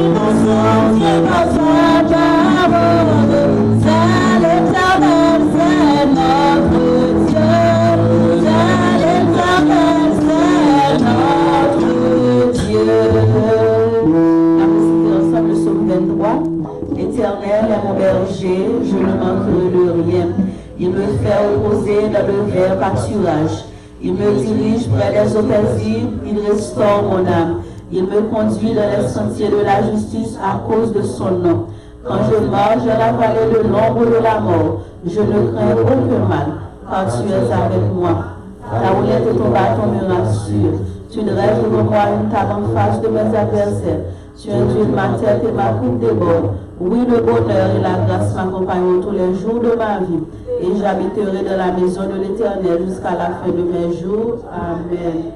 Éternel est mon berger, je ne manquerai de rien. Il me fait reposer dans le vert pâturage. Il me dirige près des eaux paisibles, il restaure mon âme. Il me conduit dans les sentiers de la justice à cause de son nom. Quand je marche dans la vallée de l'ombre de la mort, je ne crains aucun mal, car tu es avec moi. Ta houlette et ton bâton me rassurent. Tu dresses devant moi une table en face de mes adversaires. Tu induis ma tête et ma coupe déborde. Oui, le bonheur et la grâce m'accompagneront tous les jours de ma vie. Et j'habiterai dans la maison de l'Éternel jusqu'à la fin de mes jours. Amen.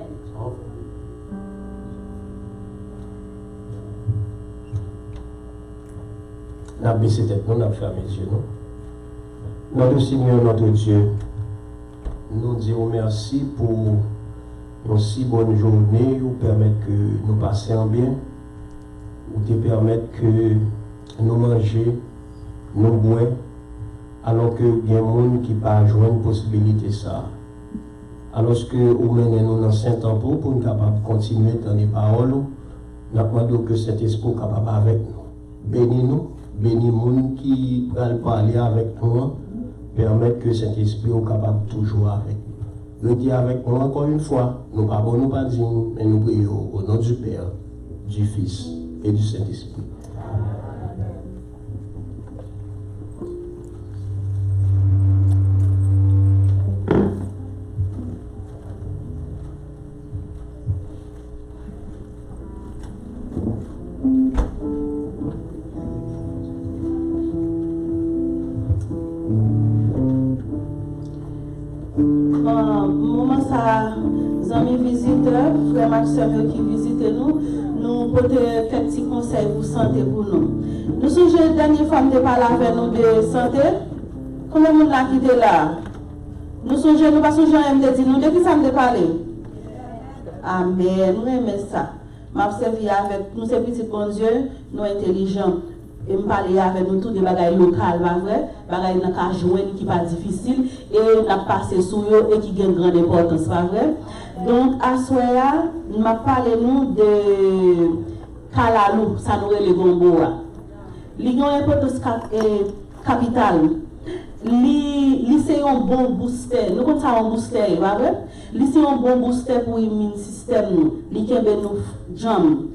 Nous avons baissé tête, nous avons fermé les yeux. Notre Seigneur, notre Dieu, nous disons merci pour une si bonne journée, vous permettre que nous passions bien, ou te permettre que nous mangions, nous boire, alors que il y a des gens qui ne peuvent pas jouer une possibilité ça. Alors que nous menons dans Saint-Temple pour nous capables de continuer dans les paroles, nous demandons que cet esprit soit capable avec nous. Bénis-nous, bénis les gens qui veulent parler avec nous, permettre que cet esprit soit capable toujours avec nous. Restez avec nous encore une fois, nous ne parlons pas dire, mais nous prions au nom du Père, du Fils et du Saint-Esprit. Moment ça, amis visiteurs, frères Maxime qui visitent nous, nous portons quelques petits conseils pour santé pour nous. Nous sommes la dernière fois que nous parlé avec nous de santé. Combien de monde là qui était là? Nous sommes nous pas songer à me dire nous de qui ça me parler. Amen. Nous aimons ça. M'a servi avec nous ces petits bon Dieu, nous intelligents. Et me parler avec nous tous des bagages locales, pas vrai? Bagages dans ka joindre qui pas difficile et n'a passé sur eux et qui gagne grande importance, pas vrai? Donc à soya, m'a parlé nous de Kalalou, ça nous est le gomboa. Li yon importance capitale. Li c'est un bon booster. Nous comme ça un booster, pas vrai? Li c'est un bon booster pour l'immune système nous. Li kembe nous jam.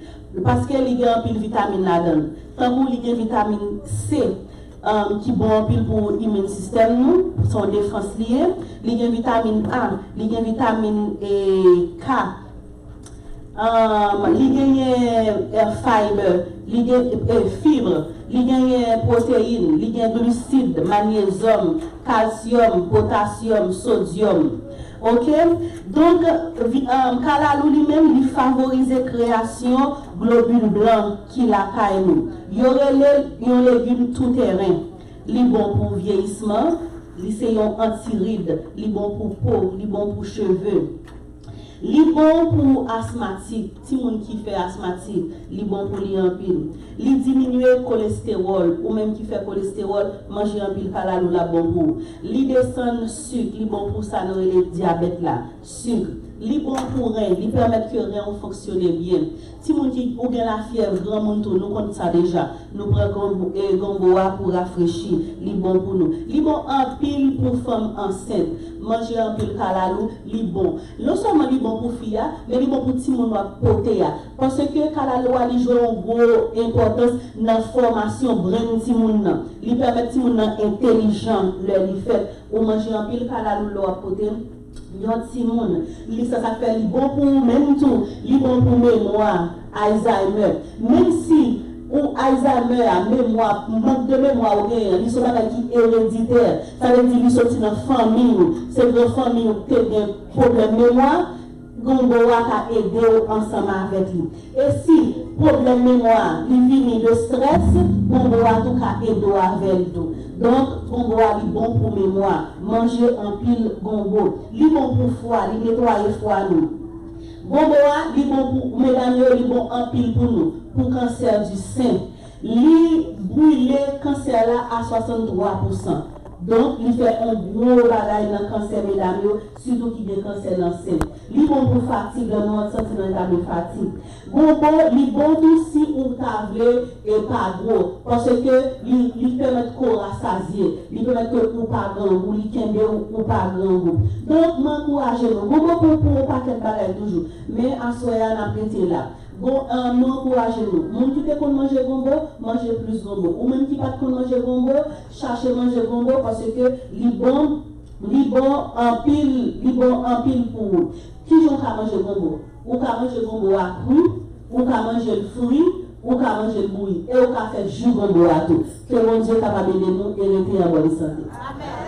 Parce que li gen pile vitamine là-dedans. Tant que li gen vitamine C qui bon pile pour l'immune système nous, son défense liée, li gen vitamine A, li gen vitamine K. Li gen fibre, li gen fibre, li gen protéines, li gen glucides, magnésium, calcium, potassium, sodium. Ok? Donc, Kalalou lui-même, il favorise la création globules blancs qui la caille nous. Il y aurait un légume tout terrain. Il est bon pour vieillissement, il est anti-rides, il est bon pour peau, il est bon pour cheveux. Li bon pour asthmatique, si moun qui fait asthmatique, li bon pour li en pile. Li diminue le cholestérol ou même qui fait cholestérol, manger en pile Kalalou la bon pour. Li descend sucre, li bon pour ça nous le diabète là, sucre. Li bon pour rein, li permet que rein fonctionne bien. Si moun qui ou gen la fièvre, grand moun tout, nous connaissons ça déjà. Nous prenons gomboa pour rafraîchir, li bon pour nous. Li bon en pile pour femme enceinte. Manger en pile Kalalou, li bon. Non seulement li bon pour fille, mais li bon pour petit moun poté. Parce que Kalalou a joue une grosse importance dans la formation brain petit moun nan. Li permet petit moun intelligent le li fait ou manger en pile Kalalou lo poté. Yon ti moun, li ça fait bon pour même tout, li bon pour mémoire, Alzheimer. Même si ou Alzheimer a mémoire, manque de mémoire ou bien, li sont bagay qui héréditaire. Ça veut dire li sorti dans famille, c'est dans famille qui a des problème mémoire. Gomboa a aidé ensemble avec lui. Et si problème mémoire, il vient de stress, Gomboa tout a aidé avec tout. Donc, Gomboa est bon pour mémoire. Manger en pile gombo. Il bon pour foie, il nettoie foie nous. Gomboa, li bon pour mesdames, li bon en pile pour nous, pour cancer du sein. Li brûle cancer là à 63%. Donc, il fait un gros bagage dans le cancer, mesdames, surtout qui a cancer dans le sein. Il est bon pour fatigue, le monde sentimental de fatigue. Bon, il est bon aussi pour table et pas gros. Parce que il permet de corps rassasier. Il permet que ou pas grand goût, il kembe ou pas grand goût. Donc, m'encouragez-nous. Bon, pour pas qu'elle bagaille toujours. Mais en soi, on a prêté là. Bon, m'encouragez-nous. Mon qui peut manger gombo, mangez plus gombo. Ou même qui pas de manger gombo, cherchez manger gombo parce que li bon en pile pour vous. Qui j'en ka manger gombo? Ou ka manger gombo à cru, ou ka manger le fruit, ou ka manger le bouilli. Et ou ka faire jus gombo à tout. Que mon Dieu capable de nous et rester en bonne santé. Amen.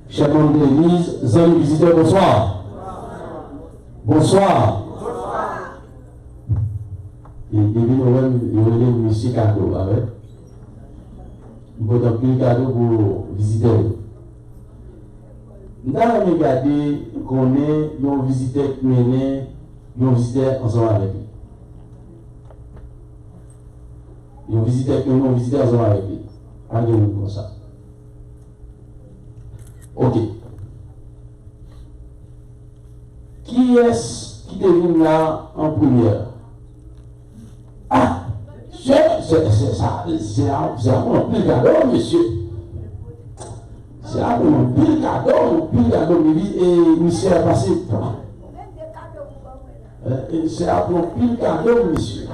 Chers membres de l'église, amis visiteurs, bonsoir. Bonsoir. Et nous avons monsieur cadeau avec. Nous avons pris cadeau pour visiteurs. Nous avons regardé qu'on est un visiteur qui mène un visiteur ensemble avec lui. Un visiteur qui mène un visiteur ensemble avec lui. Regardez-nous comme ça. Ok. Qui est-ce qui devine là en première? Ah, c'est un pile cadeau, monsieur. C'est un pile cadeau, et monsieur a passé. C'est un pile cadeau, monsieur.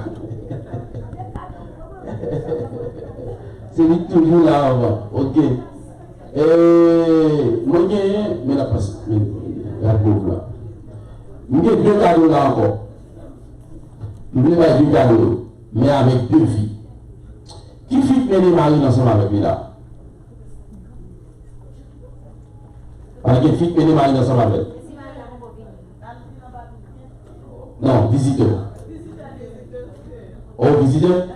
C'est lui toujours là avant. Ok. Moi, mais la passe, la pauvre là. Nous avons deux cadeaux là encore. Nous avons deux cadeaux, mais avec deux filles. Qui fit mener Marie ensemble avec lui là? Avec qui fit mener Marie ensemble avec? Non, visiteur. Oh, visiteur?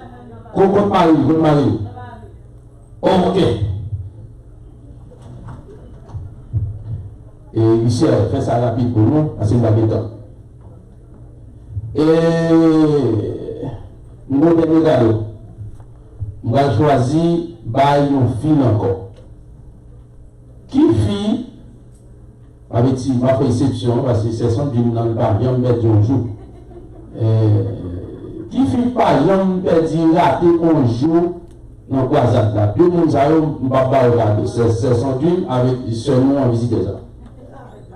Contre Marie. Oh, ok. Et Michel fait ça rapide pour nous, parce qu'il n'a pas de temps. Et nous avons des cadeaux. Nous avons choisi une fille encore. Qui fille, avec ma réception, parce que c'est son d'une dans le barrière, mais d'un jour. Qui fille, par exemple, perdu raté un jour dans le croisade là. Deux monde, ça va c'est son d'une avec seulement en visite ça.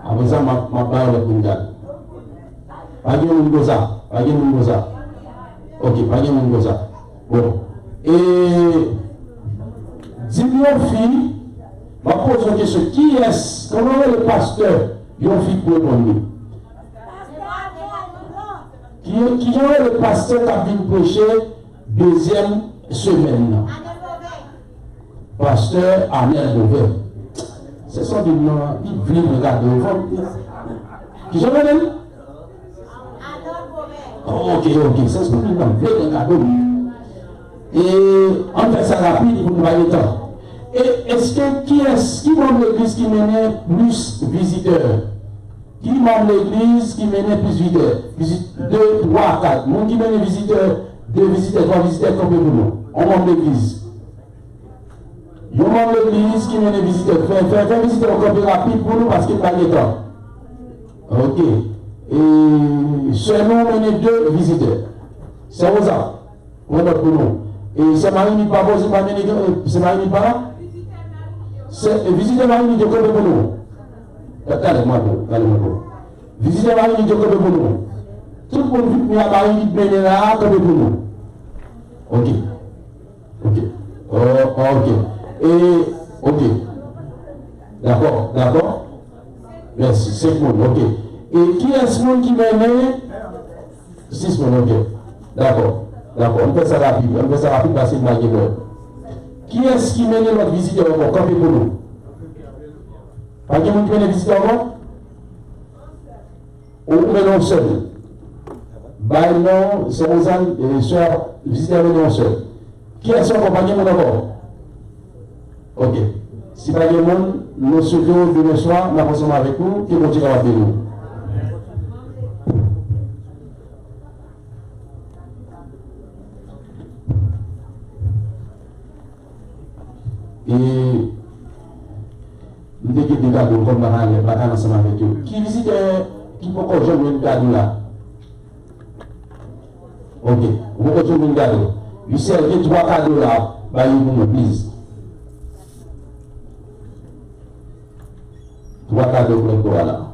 Après ça, ma parole pour nous garder. Pas de monde ça. Ok, pas de monde ça. Bon. Et dis-moi, fille, ma pose une question. Qui est-ce? Comment est le pasteur? Il y a une fille pour répondre. Qui est le pasteur qui a venu prêcher deuxième semaine? Pasteur Arnel Beauvais. C'est ça du nom, il vient regarder au fond. Qui j'en ai? Ok, c'est ce que nous avons fait regarder. Et on fait ça rapide pour nous avoir le temps. Et est-ce que qui membre de l'église qui menait plus visiteurs? Qui membre de l'église qui menait plus visiteurs? 2, 3, 4. Mon qui menait visiteurs, 2 visiteurs, 3 visiteurs, combien pour nous? On membre de l'église. Il y a un membre de l'église qui vient visiter. Fais visiter encore plus rapide pour nous parce qu'il n'y a pas de temps. Ok. Et seulement on est 2 visiteurs. C'est ça. On est pour nous. Et c'est Marie qui pas posé, c'est Marie qui pas là? C'est visiter Marie qui est pour nous. Regardez-moi pour. Visiter Marie qui est pour nous. Tout le monde vit à Marie qui est là, comme pour nous. Ok. Ok. Et, ok. D'accord. Merci. 5 monde, ok. Et qui est ce monde qui m'a mené? 6 monde, ok. D'accord. On fait ça rapide parce que c'est ma gueule. Qui est-ce qui mène notre visite encore? Campé pour nous. Pas de monde qui mène visite encore? Ou menons seul? Bah non, c'est Rosanne et soeur, visiteurs menons seul. Qui est-ce qui accompagne mon encore? Ok. Si pas de monde, nous souhaitons demain soir, nous ensemble avec nous, et continuer à bénir. Et nous avons des cadeaux comme la ensemble avec eux. Qui visite, qui peut encore jouer un cadeau là? Ok, vous pouvez jouer un cadeau. Il servait 3 cadeaux là, bah, il vous please. 3 cadeaux pour toi là.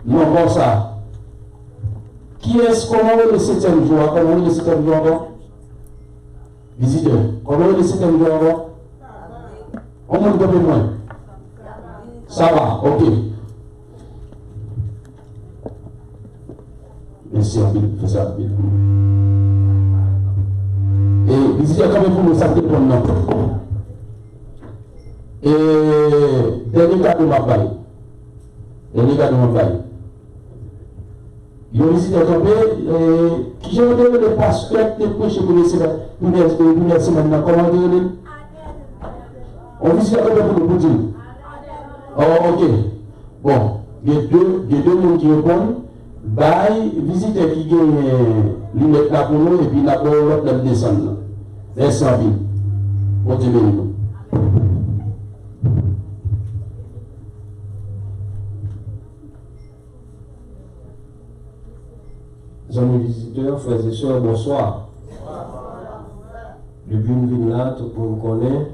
Non, bon ça. Qui est-ce, comment est le 7e jour? Comment est le 7e jour encore? Visiteur. Comment est le 7e jour encore? Comment est le moins? Ça va, ok. Merci, fais ça rapide. Et visiteur, comment vous nous savez pour nous? Et dernier cas de ma baille. Dernier cas de ma baille. Il y a visité tombé, qui j'ai donné le pasteur de prêcher pour les semaines, comment dire? On visite tombé pour nous dire. Oh, ok. Bon, il y a deux monde qui répondent. Bye, visiteurs qui gagnent l'unité là pour nous, et puis là pour l'autre descendre. Merci en vie. Bon Dieu béni. Amis visiteurs, frères et sœurs, bonsoir. Depuis une ville là, tout le monde connaît,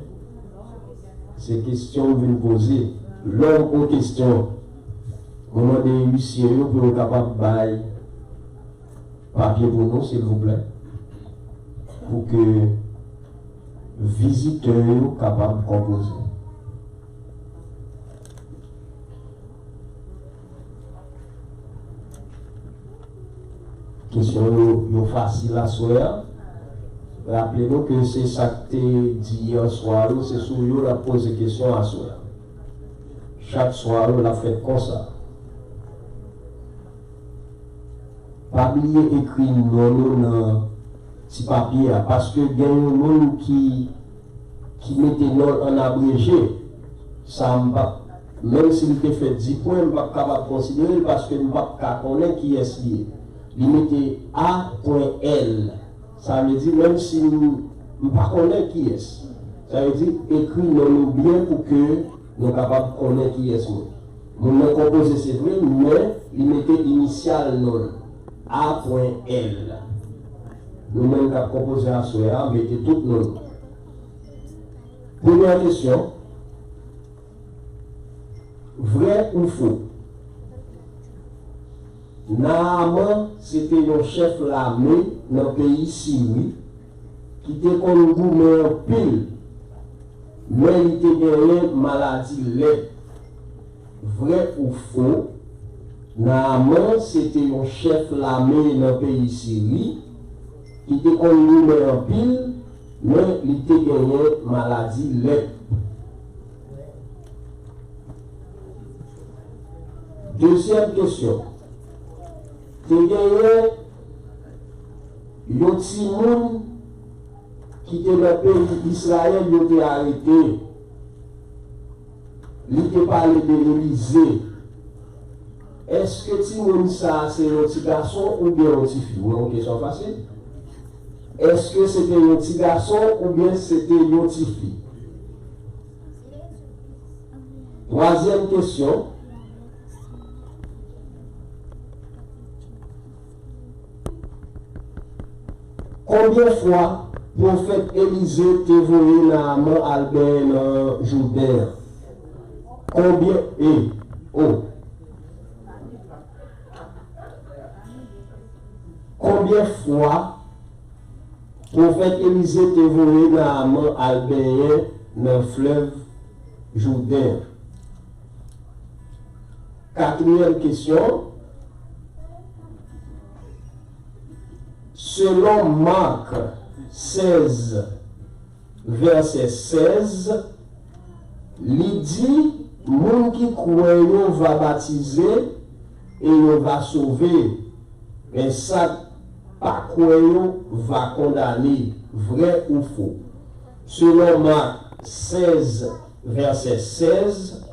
ces questions viennent poser. L'homme aux questions, comment des huissiers pour être capable de bailler papier pour nous, s'il vous plaît, pour que visiteurs soient capables de composer. Question facile à soir. Rappelez-vous que c'est ça que tu dit hier soir, c'est sur vous la pose des questions à soir. Chaque soir, on l'a fait comme ça. Pas oublier écrit non dans petit papier parce que il y a un monde qui mettait non en abrégé. Ça même s'il te fait 10 points, je ne suis pas capable de considérer parce que je ne suis pas connaître qui est lié. Il mettait A.L. Ça veut dire, même si nous ne connaissons pas qui est, ça veut dire écrit non bien pour que nous soyons capables de connaître qui est. Nous avons composé c'est vrai, mais il mettait initial non. A.L. Nous-mêmes qui avons composé à ce moment, mettez tout non. Première question. Vrai ou faux? Naaman, c'était un chef l'armée dans le pays Syrie qui était comme gourmand pile, mais il était gagné maladie laide. Vrai ou faux? Naaman, c'était un chef l'armée dans le pays Syrie qui était comme gourmand pile, mais il était gagné maladie laide. Deuxième question. Tu as gagné un petit monde qui était dans le pays d'Israël, il a été arrêté. Il a parlé de l'Élysée. Est-ce que petit monde ça c'est un petit garçon ou bien un petit fille? Une question facile. Est-ce que c'était un petit garçon ou bien c'était une petite fille? Troisième question. Combien de fois le prophète Élisée t'a voyé Naaman Albert dans Jourdain? Combien et combien de fois le prophète Élisée t'a voyé Naaman Albert dans le fleuve Jourdain? Quatrième question. Selon Marc 16, verset 16, il dit, moun qui croit va baptiser et va sauver, mais ça, pas croyant va condamner. vrai ou faux. Selon Marc 16, verset 16,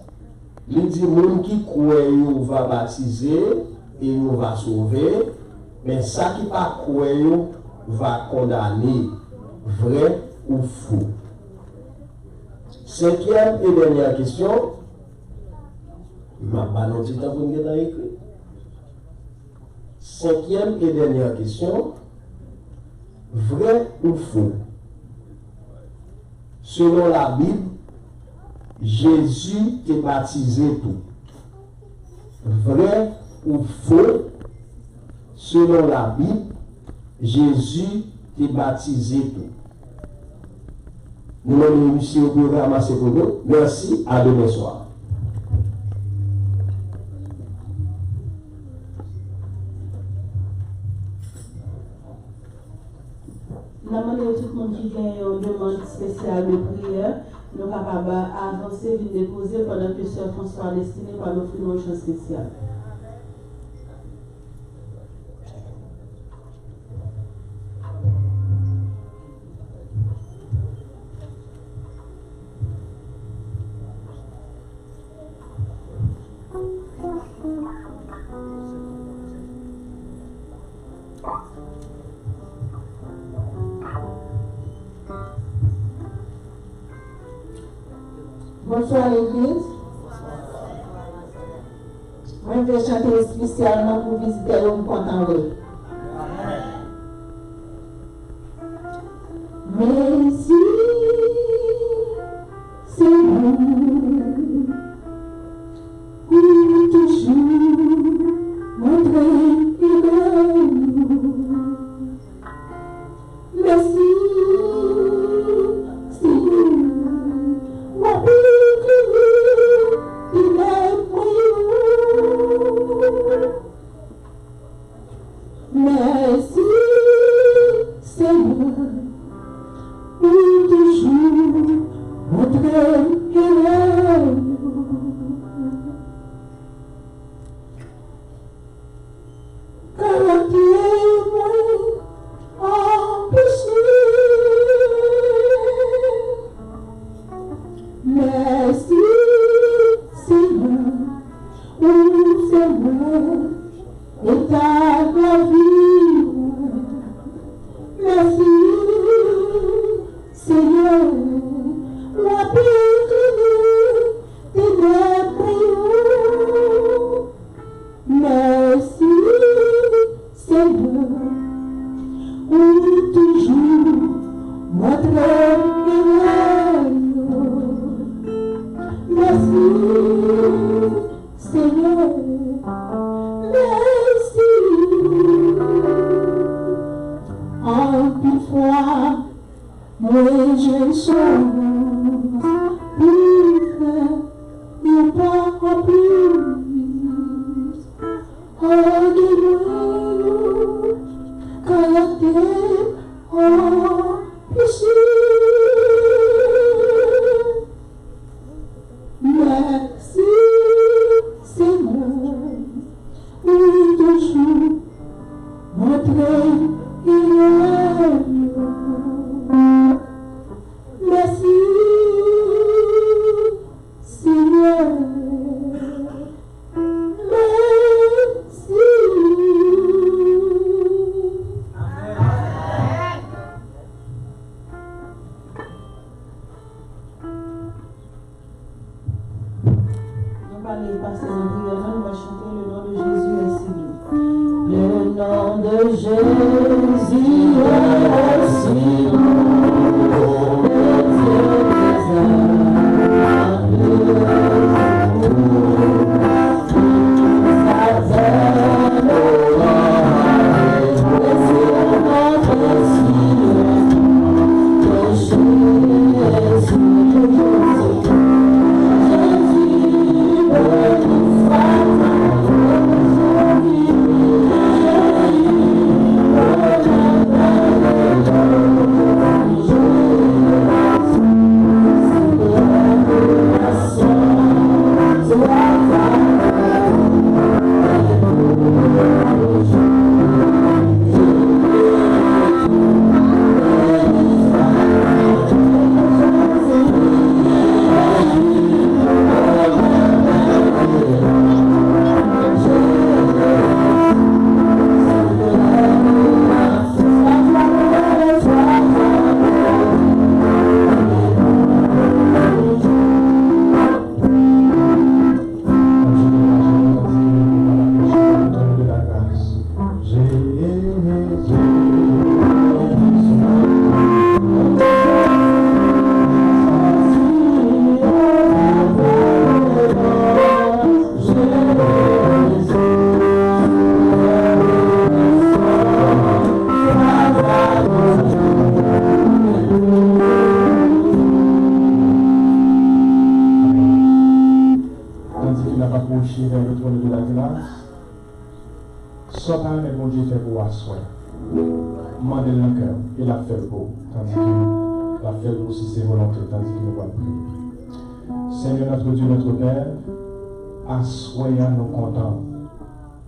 il dit moun qui croit yo va baptiser et yo va sauver, mais ça qui pas croit yo va condamner, vrai ou faux. Cinquième et dernière question, ma pas petit temps pour nous écrit. Cinquième et dernière question, vrai ou faux? Selon la Bible, Jésus t'est baptisé tout. Vrai ou faux? Selon la Bible, Jésus t'est baptisé tout. Nous allons ici au programme à pour nous. Merci, à demain soir. Nous avons demandé à tout le monde qui a une demande spéciale de prière. Nous sommes capables d'avancer, de déposer pendant que Sœur François Destiné va nous offrir une chose spéciale. Bonsoir l'église. Je vais chanter spécialement pour visiter l'homme content. Merci, c'est vous, pour toujours montrer que merci, c'est vous. Merci, Seigneur, pour toujours montrer que merci, Seigneur, pour Seigneur, et ta vie. Merci, Seigneur, moi béni, tes prières. Merci, Seigneur, pour toujours montrer que merci, Seigneur, merci. En plus fois, moi j'ai chose pour faire, mais pas en plus. Oh, dis-moi, quand t'es en péché. Merci, Seigneur, pour toujours montrer qu'il est. Merci, Seigneur. Merci. Nous allons passer dans le prière, nous allons chanter le nom de Jésus est si bon. Le nom de Jésus est si bon. Thank you. approcher vers le trône de la grâce. Soit par un bon Dieu fait pour asseoir. Mandez le cœur et la fait pour. Tandis que la fait pour si c'est volonté, tandis que nous allons prier. Seigneur notre Dieu, notre Père, assoyons nos contents.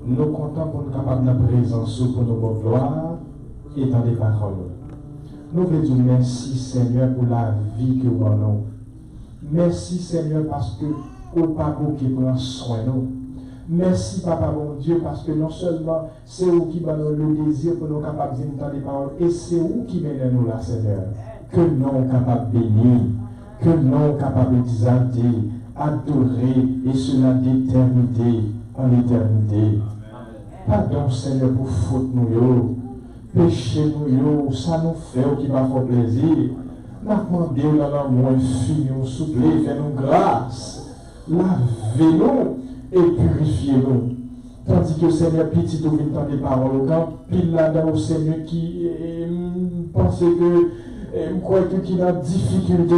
Nous comptons pour nous capables de présence pour nos bonnes gloires et dans des paroles. Nous voulons dire merci Seigneur pour la vie que nous avons. Merci Seigneur parce que au Papa qui prend soin de nous. Merci Papa mon Dieu parce que non seulement c'est vous qui donne le désir pour nous capables d'entendre des paroles et c'est vous qui menez nous là Seigneur. Que nous capables de bénir, que nous capables d'exalter, adorer et cela d'éternité en éternité. Pardon Seigneur pour faute nous, péché nous, ça nous fait qui va faire plaisir. Nous demandons dans l'amour infini, nous souple, fais-nous grâce, lavez-nous et purifiez-nous. Tandis que Seigneur, petit ou vient des paroles, quand pile là-dedans au Seigneur qui pense que, croit qu'il a difficulté,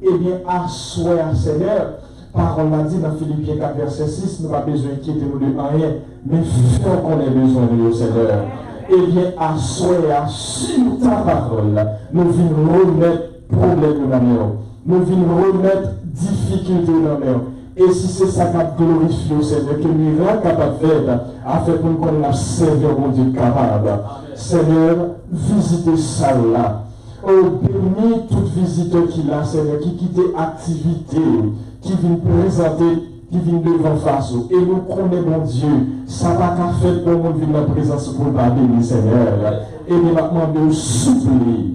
eh bien, assoyez Seigneur. Parole l'a dit dans Philippiens 4, verset 6, nous n'avons pas besoin d'inquiéter nous de rien, mais faut qu'on ait besoin de nous, Seigneur. Eh bien, assoyez sur ta parole, nous venons remettre problème dans nous, nous venons remettre difficulté dans nous. Et si c'est ça qui a glorifié au Seigneur, que miracle capable de faire, afin que nous connaissions Seigneur, mon Dieu, capable. Seigneur, visitez ça là. Oh, bénis tout visiteur qui l'a, Seigneur, qui quitte activité, qui vient présenter, qui vient devant face. Et nous connaissons, mon Dieu, ça va qu'à faire pour nous venir en présence pour nous bénir, Seigneur. Et nous demandons de souffler,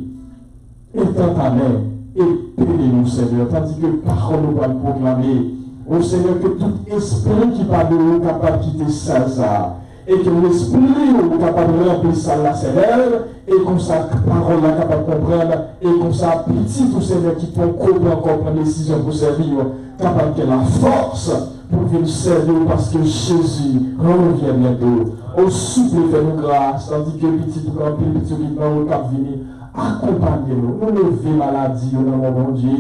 étendre ta main, et bénis-nous, Seigneur, tandis que parole nous va proclamer. Au Seigneur, que tout esprit qui parle de nous capable de quitter ça, et que l'esprit est capable de remplir ça, là, Seigneur, et comme ça, parole là capable de comprendre, et comme ça, petit tout Seigneur qui peut comprendre encore prendre décision pour servir, capable de la force pour venir servir parce que Jésus revient bientôt. Au souple, fais-nous grâce, tandis que petit tout grand, petit tout grand, cap venir. Accompagnez-nous, nous levons maladie dans mon Dieu,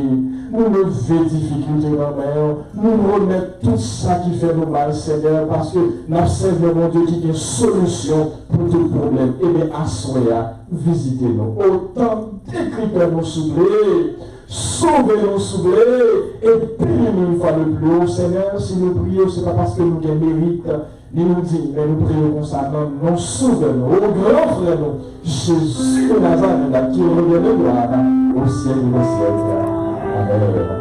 nous levons difficultés dans nous remettons tout ça qui fait nous mal, Seigneur, parce que nous servons mon Dieu qui a une solution pour tout problème. Et bien, assoyez, visitez-nous. Autant d'écrits nous souffler, sauvez-nous souffler, et bénis-nous une fois le plus haut, Seigneur. Si nous prions, ce n'est pas parce que nous avons mérite. Il nous dit, mais nous prions comme ça, nous sauvons-nous, au grand frère, nous, Jésus de Nazareth, qui revient de gloire au ciel des siècles. Amen.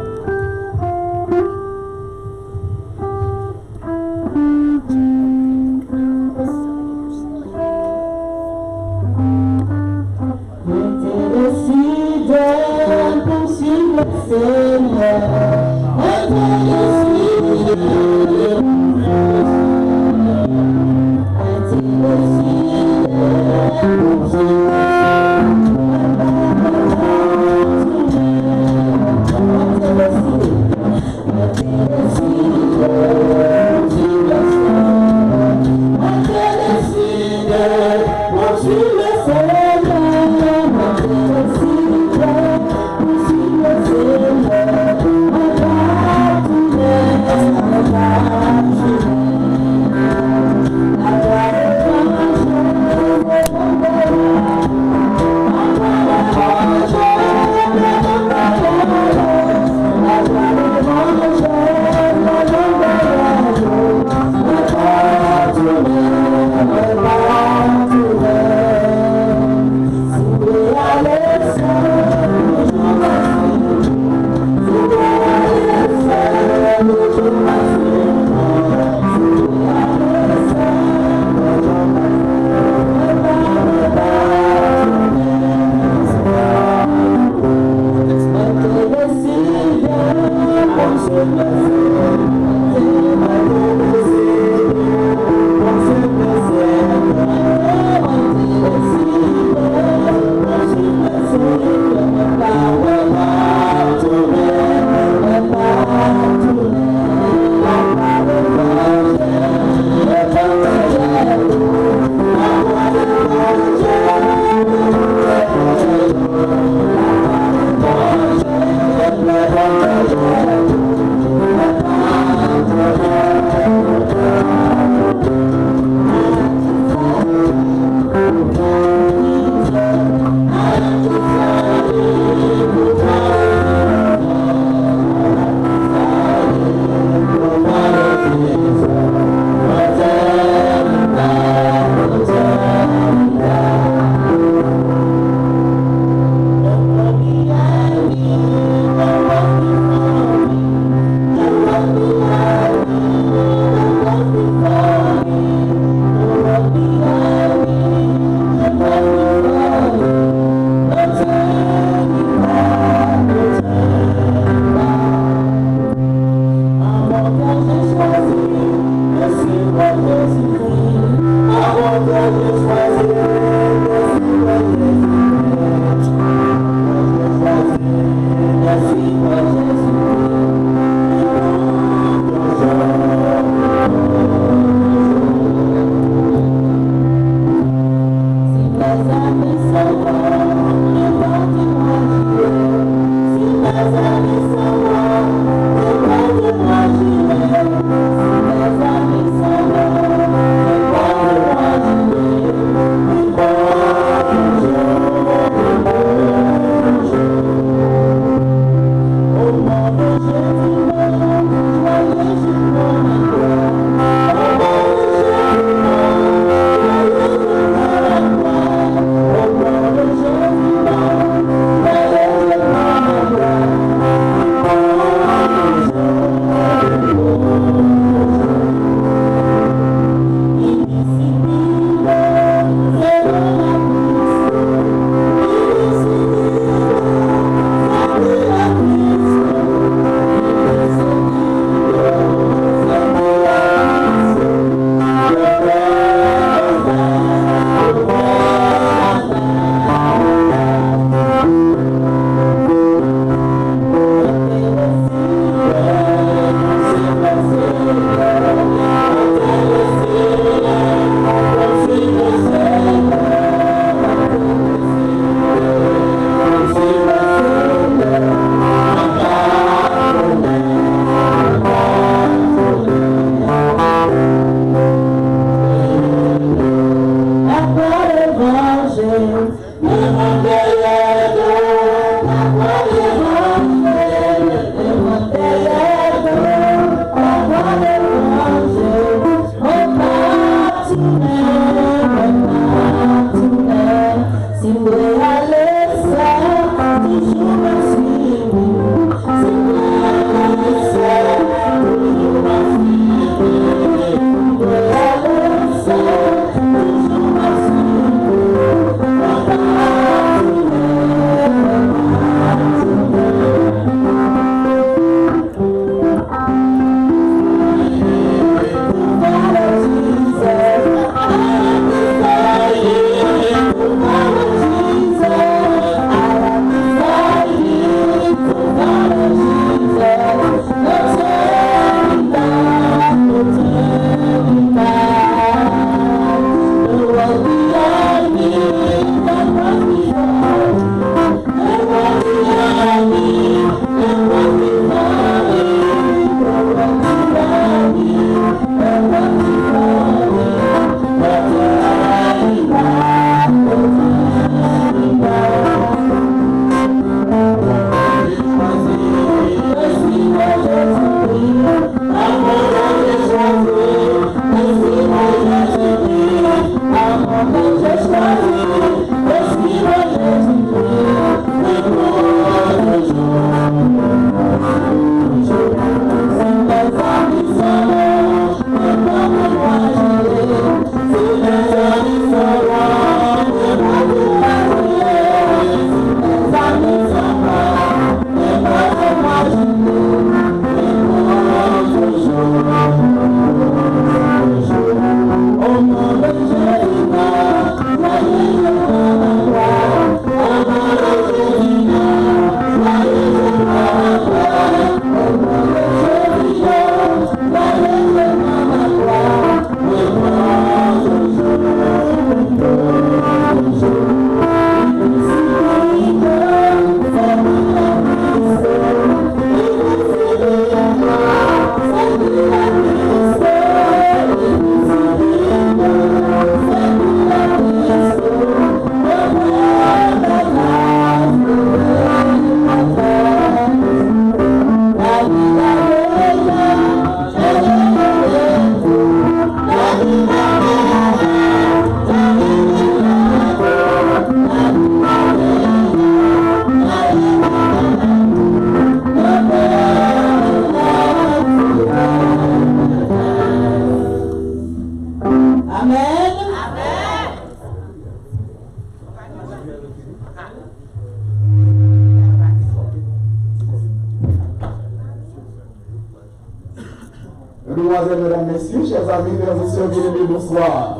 Mesdemoiselles, mesdames, messieurs, chers amis, frères et sœurs bien-aimés, bonsoir.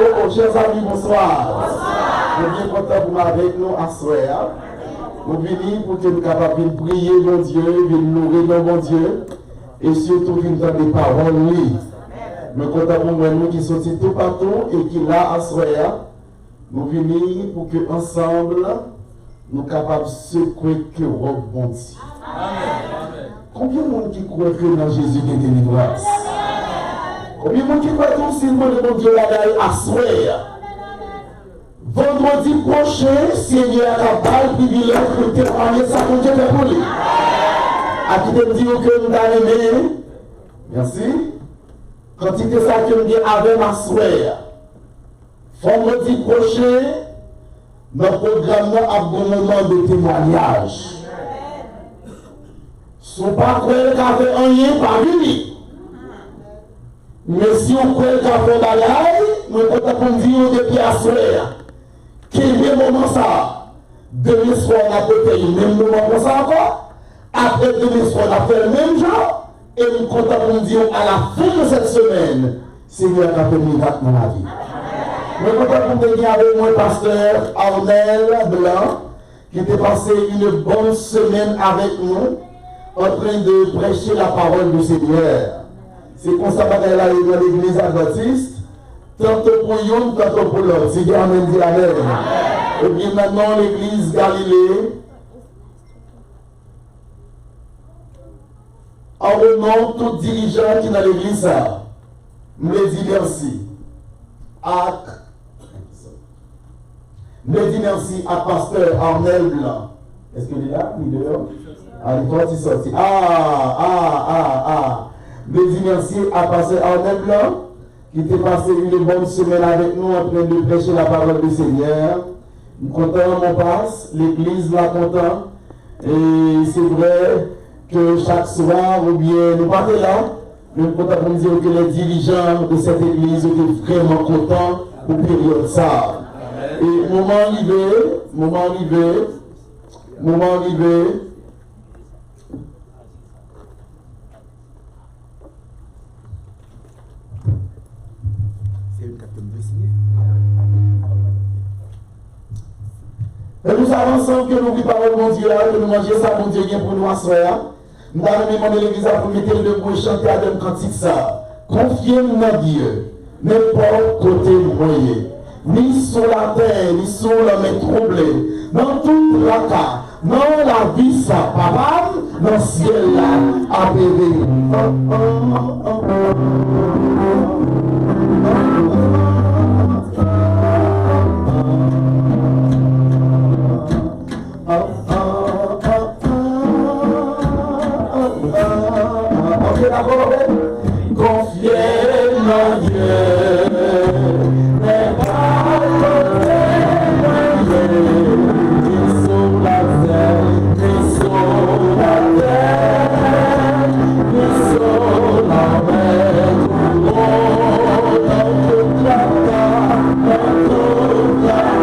Oh, chers amis, bonsoir. Nous sommes bien contents pour avec nous à soir. Nous venons pour que nous soyons capables de prier mon Dieu, de louer mon Dieu, et surtout de nous donner des paroles. Nous sommes contents pour nous qui sont tout partout et qui là à soir. Nous venons pour que ensemble nous soyons capables de secouer que rebondir. Combien de monde qui croit que dans Jésus il y a délivrance? Combien de monde qui croit que tout signe de mon Dieu là à soir? Vendredi prochain, Seigneur a pas le privilège de témoigner ça pour Dieu pour lui. À qui te dit que nous avons aimé? Merci. Quand il te ça que nous avons avec ma soeur. Vendredi prochain, notre programme a un moment de témoignage. Si on ne pas croire qu'il y a rien par lui. Mais si on croit qu'il y a fait bagaille, nous pouvons dire depuis à soir. Quel est le moment ça? Demain soir, on a peut-être le même moment pour ça encore. Après demain soir, on a fait le même jour. Et nous comptons dire à la fin de cette semaine, Seigneur a fait un miracle dans la vie. Nous comptons venir avec moi, pasteur Arnel Blanc, qui était passé une bonne semaine avec nous, en train de prêcher la parole du Seigneur. C'est comme ça qu'elle est dans l'église adventiste. Tantôt pour une, tantôt pour l'autre. C'est bien, amen, dit amen. Et bien maintenant, l'église Galilée, en renom tout dirigeant qui est dans l'église, me dit merci. Me dit merci à pasteur Arnel Blanc. Est-ce qu'il est là? Il est dehors? Ah, il doit y sortir. Me dit merci à pasteur Arnel Blanc, qui était passé une bonne semaine avec nous en train de prêcher la parole du Seigneur. Nous comptons mon passe, l'église la content. Et c'est vrai que chaque soir, ou bien nous partons là, nous comptons pour dire que les dirigeants de cette église étaient vraiment contents pour période ça. Et moment arrivé, et nous savons ensemble que nous vivons parole mon Dieu, que nous mangeons ça, mon Dieu, bien pour nous asseoir. Nous allons demander l'église pour mettre le debout et chanter à même cantique ça. Confiez dans Dieu, n'importe côté moyen, ni sur la terre, ni sur la main troublée, dans tout la cas, dans la vie ça, papa, dans le ciel là, appelé. Confiez en Dieu, n'est pas ni sur la terre, ni sur la terre, ni sur la mer, dans toute la terre, dans toute la terre,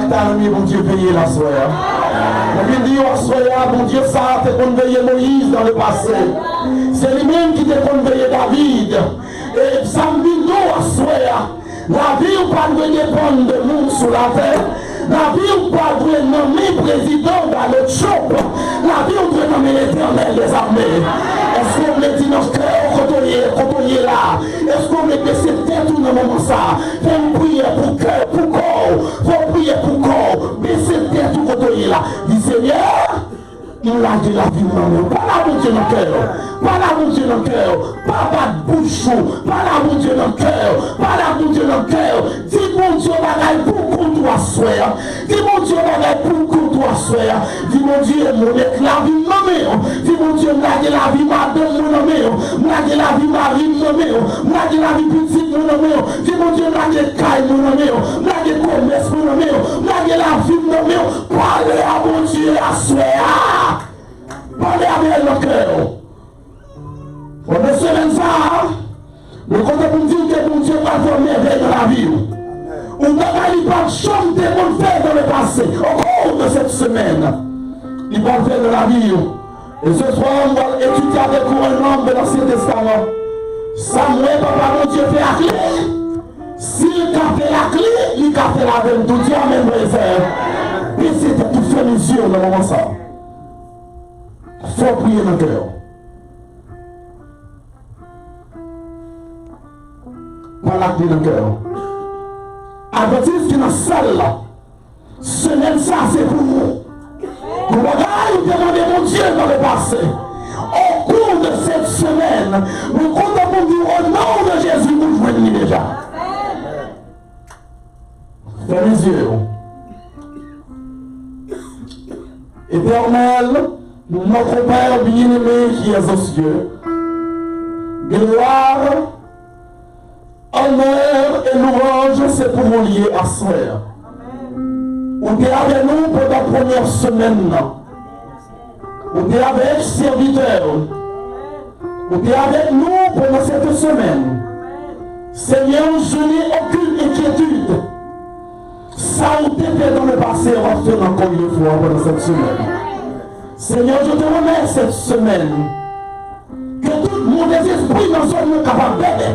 talent, bon Dieu, payer la soirée. On dit, bon Dieu, ça, t'es qu'on veillait Moïse dans le passé. C'est lui-même qui t'est qu'on veillait David. Et ça me dit, nous, à soirée, la vie ou pas de dépendre de nous sur la terre. La vie ou pas doit nommer président dans le shop. La vie ou doit nommer l'éternel des armées. Est-ce qu'on me dit dans ce cœur quand on est là? Est-ce qu'on me baisser tête tout dans le moment ça? Faut prier pour cœur, pour corps. Faut prier pour corps. Baisser tête tout quand on est là. Dis Seigneur, il a dit la vie dans le pas la mon Dieu dans le cœur. Pas la mon Dieu dans le cœur. Pas de bouchon. Pas la mon Dieu dans le cœur. Pas la mon Dieu dans le cœur. Dis mon Dieu bagaille pour qu'on doit soir. Dis mon Dieu bagaille pour qu'on doit soir. Dis mon Dieu mon être la vie nommée. Dis mon Dieu m'lage la vie madame mon nommé. M'lage la vie Marie mon nommé. M'lage la vie petite mon nommé. Dis mon Dieu m'lage caille mon nommé. M'lage commerce mon nommé. M'lage la vie mon nommé. Parlez à mon Dieu à soir. Parlez avec le cœur. Pendant ce semaine ça, le côté pour dire que mon Dieu va faire merveille dans la vie. On n'a pas de chambre de mon faire dans le passé. Au cours de cette semaine, il va faire dans la vie. Et ce soir, on va étudier avec vous un homme de l'Ancien Testament. Samuel, papa, mon Dieu, fait la clé. S'il a fait la clé, il a fait la veine. Tout Dieu amène réserve. Et c'était tout fait mes yeux dans le moment ça. Il faut prier dans le cœur. Par la clé dans le cœur. Advertise qui est dans la salle là. Semaine ça, c'est pour vous. Vous regardez, vous demandez mon Dieu dans le passé. Au cours de cette semaine, nous comptons pour dire au nom de Jésus, nous jouons déjà. Fermez les yeux. Éternel, notre Père bien-aimé qui est aux cieux, gloire, honneur et louange, c'est pour vous lier à soi. Vous êtes avec nous pour la première semaine. Vous êtes avec serviteurs. Vous êtes avec nous pendant cette semaine. Seigneur, je n'ai aucune inquiétude. Ça vous fait dans le passé, on va faire encore une fois pendant cette semaine. Seigneur, je te remercie cette semaine. Que tout mauvais esprit dans son monde capable d'aider.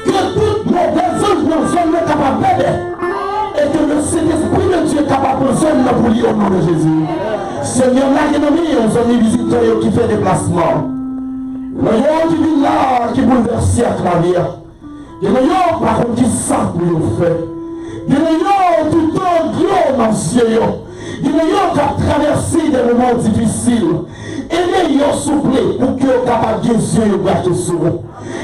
Que tout mauvais ange dans son monde capable d'aider. Et que le Saint-Esprit de Dieu est capable de faire pour lui au nom de Jésus. Seigneur, là, il y a un visiteur qui fait déplacement. Il y a un qui vit là, qui bouleverse la vie. Il y a un par contre qui sent pour fait. Il y a un tout le temps dans ce ciel. Il y a un qui a traversé des moments difficiles. Et il y a un souple pour que capable de Dieu braque sur vous.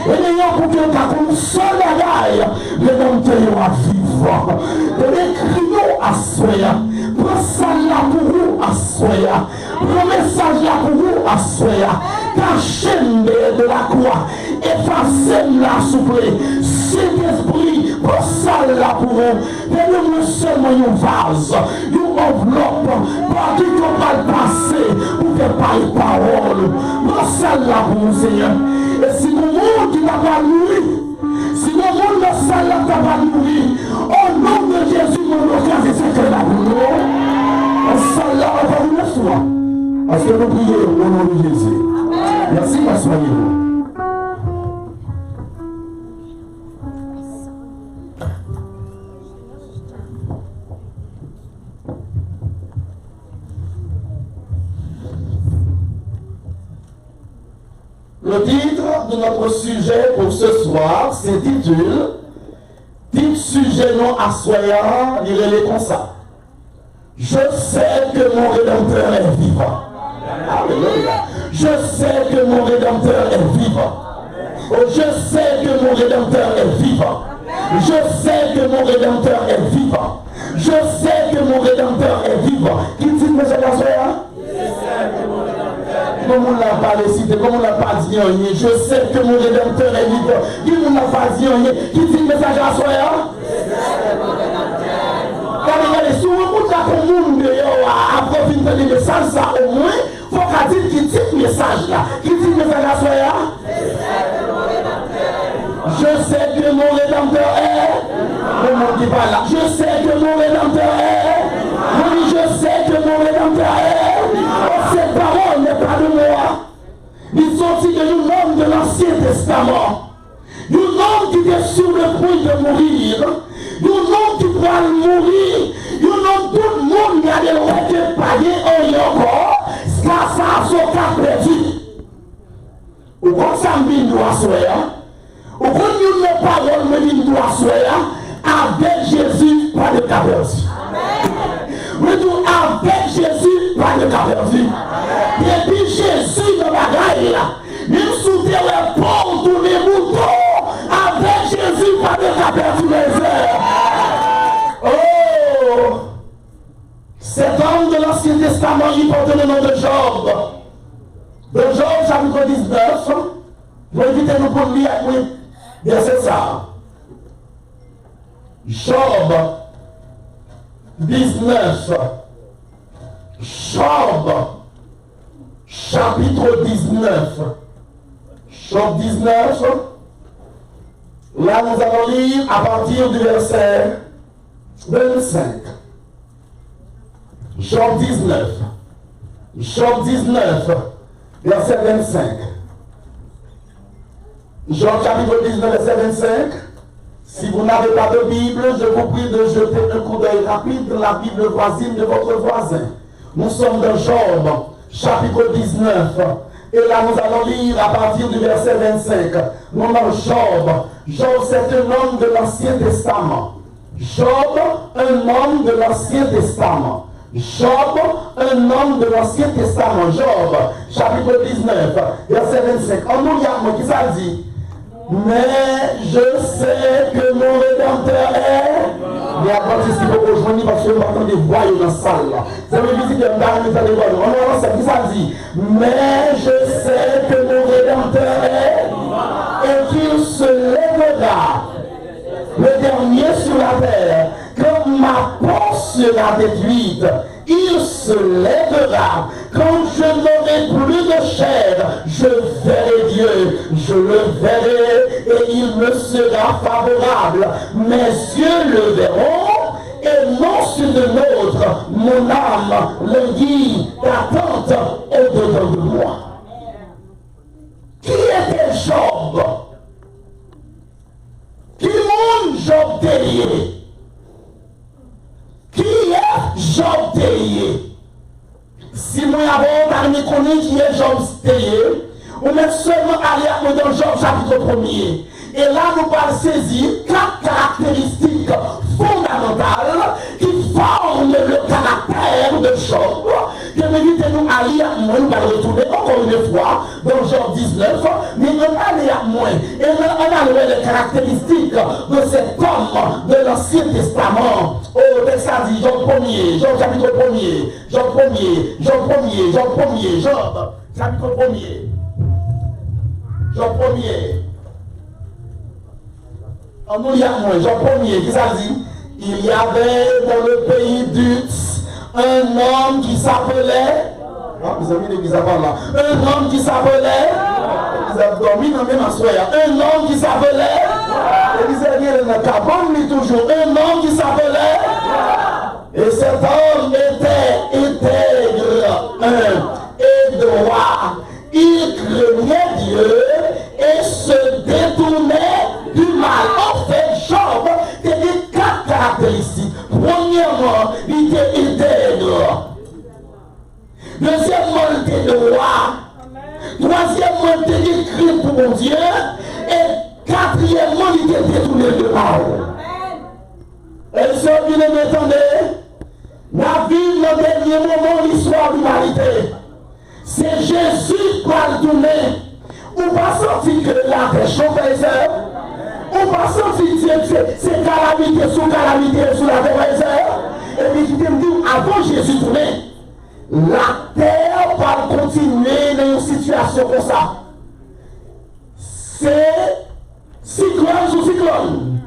Et il y a pour que comme seul bagaille, les hommes te à vivre. De l'écrire à soya. Prends ça là pour vous à soya. Prends message là pour vous à soya. Cachez-le de la croix. Effacez-la souple. Saint-Esprit, prends ça là pour vous. Donnez-moi seulement une vase, une enveloppe, par qui on va le passer pour faire parler parole. Prends ça là pour vous, Seigneur. Et si le monde qui n'a pas nourri, si le monde de ça là n'a pas nourri, au nom de Jésus, mon occasion, c'est que là pour nous, ça là, on va vous le soir. Parce que nous prions au nom de Jésus. Merci, soyez-vous. Le titre de notre sujet pour ce soir s'intitule « Titre sujet non assoyant, lirez-les comme ça. Je sais que mon Rédempteur est vivant. » Alléluia. Je sais que mon Rédempteur est vivant. Oh, je sais que mon Rédempteur est vivant. Je sais que mon Rédempteur est vivant. Je sais que mon Rédempteur est vivant. Qui dit que c'est la soirée? Comme on l'a pas décidé, comme on l'a pas dit rien, je sais que mon Rédempteur est vivant. Qui ne l'a pas dit rien? Qui dit le message à soi? Regardez, si on monte à tout le monde après finir le message, ça au moins, il faut qu'à dire qui dit le message là. Qui dit le message à soi? Je sais que mon Rédempteur est. Le monde qui parle là. Je sais que mon rédempteur est. Oui, je sais que mon rédempteur est. Oh, cette parole n'est pas de moi. Ils sont sortis de nous-mêmes de l'Ancien Testament. Nous-mêmes qui étaient sur le point de mourir. Nous-mêmes qui pourraient mourir. Nous-mêmes tout le monde qui a des lois de payer encore. Car ça a son cas perdu. Ou quand ça me doit soyer. Ou quand nous ne parole me doit soyer. Avec Jésus, pas de cas perdu. Mais tout avec Jésus, pas de cas perdu. Et puis Jésus dans la gaille là. Même sous tes pour tous les moutons. Avec Jésus, pas de cas perdu les airs. Oh! Cet homme de l'Ancien Testament, il porte le nom de Job. De Job, chapitre 19. Je vais inviter nous pour lire avec moi. Verset ça. Job 19. Job chapitre 19. Job 19. Là, nous allons lire à partir du verset 25. Job 19. Job 19, verset 25. Job chapitre 19, verset 25. Si vous n'avez pas de Bible, je vous prie de jeter un coup d'œil rapide dans la Bible voisine de votre voisin. Nous sommes dans Job, chapitre 19. Et là, nous allons lire à partir du verset 25. Nous avons Job. Job, c'est un homme de l'Ancien Testament. Job, un homme de l'Ancien Testament. Job, un homme de l'Ancien Testament. Job, chapitre 19, verset 25. En nous, il y a moi qui ça dit. Mais je sais que mon rédempteur est. Mais après, c'est ce qu'il faut rejoindre parce que nous entendons des voix dans la salle. Ça veut dire que nous avons des voix. On sait qui ça dit. Mais je sais que mon rédempteur est. Et qu'il se lèvera, le dernier sur la terre, quand ma porte sera détruite. Il se lèvera. Quand je n'aurai plus de chair, je verrai Dieu. Je le verrai et il me sera favorable. Mes yeux le verront et non sur le nôtre. Mon âme le dit d'attente au-dedans de moi. Qui était Job? Qui monde Job délié? Qui est Job délié? Si moi avons parmi connu qui est Job délié, on met seulement aller dans Job chapitre 1er. Et là, nous allons saisir 4 caractéristiques fondamentales qui forment le caractère de Job. Que méritez-nous à lire moins, nous allons retourner encore une fois dans Job 19, mais on va aller à moins. Et on va voir les caractéristiques de cet homme de l'Ancien Testament. Oh, texte a dit Job 1er, Job chapitre 1er, Job 1er, Job 1er, Job 1er, Job chapitre 1er. Job 1er. En nous y a moins, Job 1er, qui ça dit? Il y avait dans le pays d'Uz un homme qui s'appelait. Ah, vous avez l'église avant là. Un homme qui s'appelait. Vous avez dormi dans le même assoya. Un homme qui s'appelait. L'église est dans le cabane, toujours. Un homme qui s'appelait. Et cet homme était intègre, et droit. Il craignait Dieu et se détournait du mal. En fait, Job avait 4 caractéristiques. Premièrement, il était intègre. Deuxièmement, il était droit. Troisièmement, il était écrit pour mon Dieu. Et quatrièmement, il était détourné du mal. Et ce qui ne m'attendait, la vie dans le dernier moment, l'histoire de l'humanité. C'est Jésus qui va le tourner. On va sentir que la paix chauffe les heures. On va sentir que c'est calamité sous la terre. Et puis tu me dis, avant Jésus tourner, la terre va continuer dans une situation comme ça. C'est cyclone sous cyclone.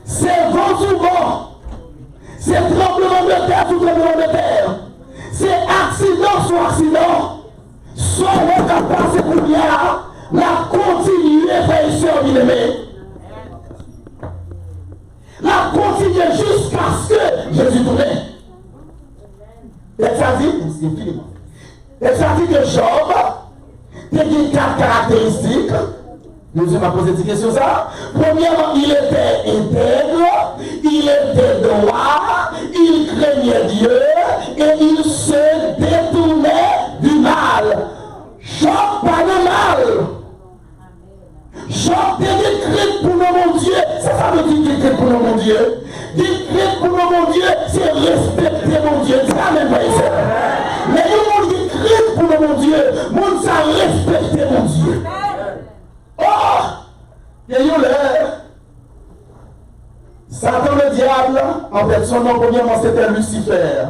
C'est vent sous vent. C'est tremblement de terre sous tremblement de terre. C'est accident sur accident. Soit on va passer pour bien, la continuer, frères et sœurs bien-aimés. n'a continué jusqu'à ce que Jésus tourne. Et ça dit, c'est fini. Et ça dit que Job, il a 4 caractéristiques. Nous avons posé des questions ça. Premièrement, il était intègre, il était droit, il craignait Dieu et il se détournait du mal. Job pas de mal. Job décrit pour mon Dieu. C'est ça veut dire décrit pour mon Dieu. Décrit pour mon Dieu, c'est respecter mon Dieu. C'est la même chose. Mais le monde décrit pour mon Dieu, mon ça respecter mon Dieu. Oh! Il y a eu l'air. Satan le diable, en fait, son nom premièrement c'était Lucifer.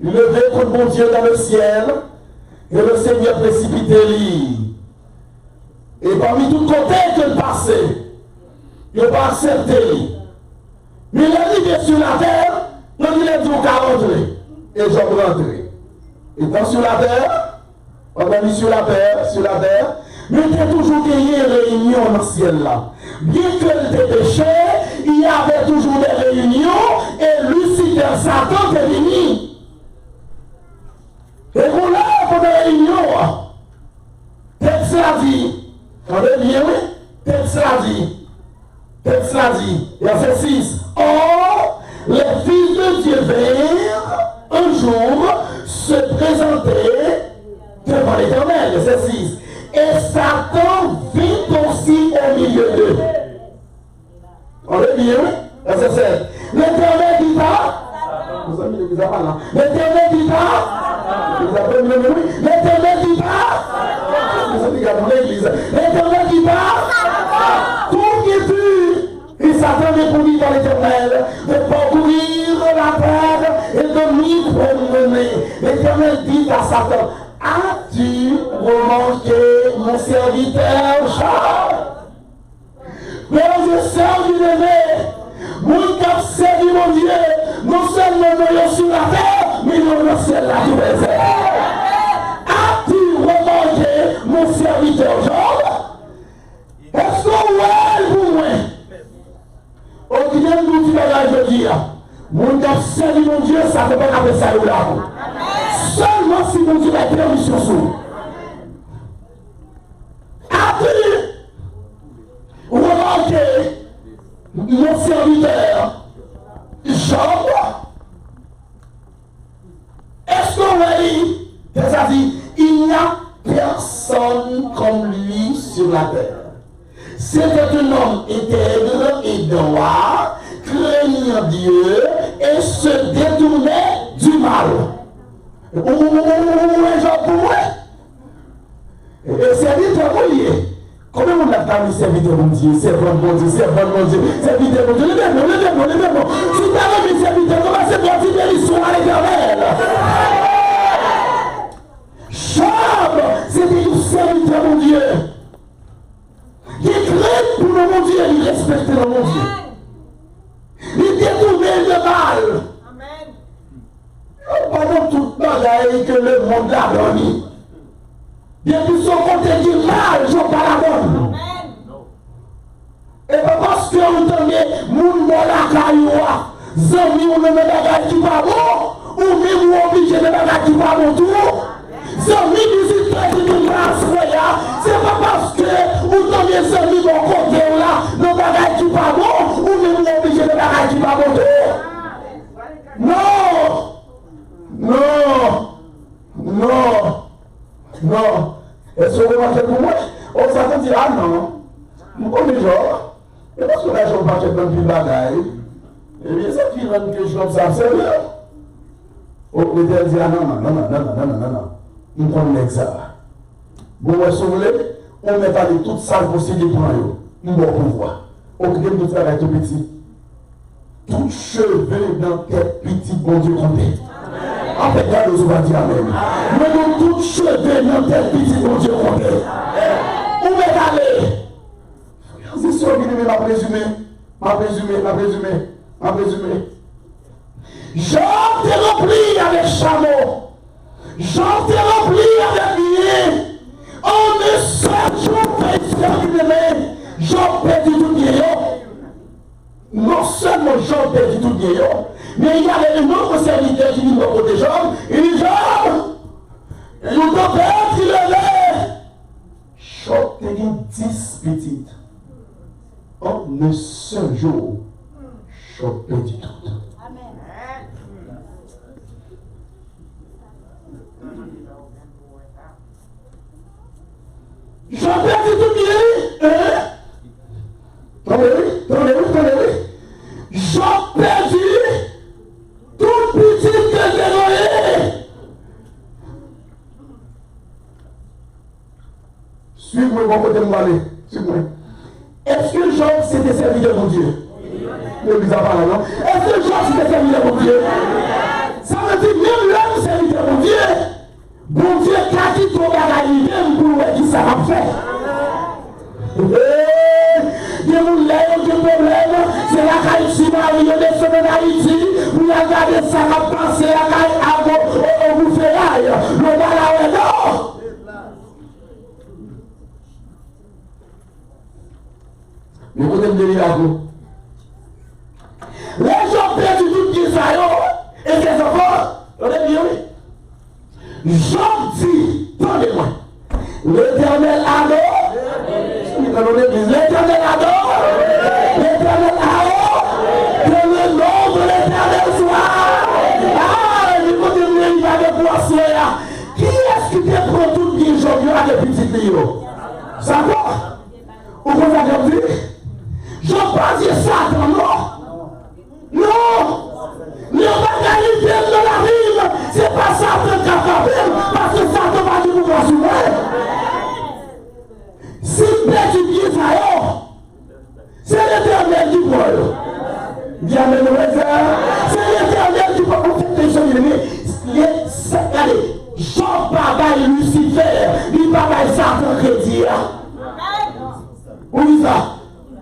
Il levait contre mon Dieu dans le ciel, et le Seigneur précipitait lui. Et parmi tous côtés qu'il passait, il n'a pas accepté. Mais il est arrivé sur la terre, donc il est dit qu'à rentrer. Et Job rentré. Étant sur la terre, on a mis sur la terre, mais il y a toujours des réunions dans le ciel là. Bien que était péché, il y avait toujours des réunions et Lucifer, Satan était venu. Et qu'on a pour des réunions, texte l'a dit, entendez bien, oui? Texte l'a dit, verset 6. Or, les fils de Dieu vinrent un jour se présenter devant l'Éternel, verset 6. Et Satan vit aussi au milieu d'eux. On est bien, oui? Verset 7. L'Éternel dit pas. Vous avez mis l'église à là. L'Éternel dit pas. L'Éternel dit pas. Vous avez regardé l'église. L'Éternel dit pas. Tout qui est pu. Et Satan répondit à l'Éternel de parcourir la terre et de m'y promener. L'Éternel dit à Satan, as-tu remarqué mon serviteur Job? Mais je sers du aimé, mon cap servi mon Dieu, non seulement nous sur la terre, mais nous dans le ciel là du désert. As-tu remarqué mon serviteur Job? Est-ce qu'on voit pour moi? Au client nous dit bagage de dire, mon cap servi mon Dieu, ça ne peut pas appeler ça là. Seulement si mon Dieu a permission sur nous. Après, remarquez mon serviteur Job. Est-ce qu'on va dire, c'est-à-dire, il n'y a personne comme lui sur la terre. C'était un homme intègre et droit, craignant Dieu et se détournait du mal. Et serviteur mon Dieu. Combien on a parlé serviteur mon Dieu, serviteur mon Dieu, serviteur mon Dieu, serviteur mon Dieu, levez-moi. Si tu as mis serviteur, comment c'est parti de l'histoire à l'Éternel? Job, c'était un serviteur mon Dieu. Il crée pour le mon Dieu, il respecte le mon Dieu. Il détournait le mal. Pendant toute bagaille que le monde a donné. Depuis son côté du mal, je ne pas la donne. Et pas parce que vous donnez mon la cailloua, zami ou le bagage qui va bon, ou même vous obligez de bagage qui va bon tout. Zami visiteurs qui nous grâce, c'est pas parce que vous donnez zami mon côté là, le bagage qui va bon, ou même vous obligez de bagage qui va bon tout. Non! Non. Est-ce que vous remarquez pour moi? On s'attend dire, ah non. Nous connaissons genre. Et parce que là, je ne vais pas faire dans le bagaille. Eh bien, c'est qui rend que je comme ça, c'est bien. On peut dire, ah non. Nous connaissons ça. Bon, si vous voulez, on met pas de toute salle possible pour nous. Nous devons pouvoir. On crée tout ça avec tout petit. Tout cheveux dans tête petit, bon Dieu, compté. En fait, là, nous allons dire amen. Mais nous tous cheveux dans tête petit, bon Dieu, compté. Où est allé? C'est sûr qu'il m'a présumé. Jean t'est rempli avec chameau. Jean t'est rempli avec bien. En un seul jour, Jean perdu tout bien. Non seulement Job perdu tout bien. Mais il y avait un autre serviteur qui dit au côté Job, il dit Job, nous ton père qui levait. Job a 10 petites. En un seul jour, Job perdu tout. Job perdu tout bien. Attendez. Job perdu toute petite que j'ai noyée. Suivez-moi, mon côté de moi aller. Suivez-moi. Est-ce que Job s'était serviteur de mon Dieu? Ne vous a pas là, non? Est-ce que Job s'était serviteur de mon Dieu? Ça veut dire même l'homme serviteur de mon Dieu. Bon Dieu, quand il tombe à la ligne, pour voir qui ça va faire. Il y a des problèmes, c'est la Haïti, il y a des semaines Haïti, vous regardez ça, vous pensez à vous faire le mal non. Mais vous êtes venus à vous. Les gens perdent tout Israël et ses enfants, on est bien, oui. Job dit, tendez-moi, l'Éternel adore. L'Éternel adore, l'Éternel adore, que le nom de l'Éternel soit. Ah, il faut dire qu'il va de poisson. Qui est-ce qui te prend tout bien aujourd'hui à des petites filles? Ça va? Ou vous avez dit? Je ne pas dire Satan, non? Non! Ne pas gagner de la rime, c'est pas Satan qui a fait, parce que Satan va dire nous voir sur moi. Si petit bien ça, c'est l'Éternel qui voit. Bien mes frères, c'est l'Éternel qui voit. En fait, les gens, allez, Jean Baba et Lucifer, il va pas Satan crédit. Oui, ça.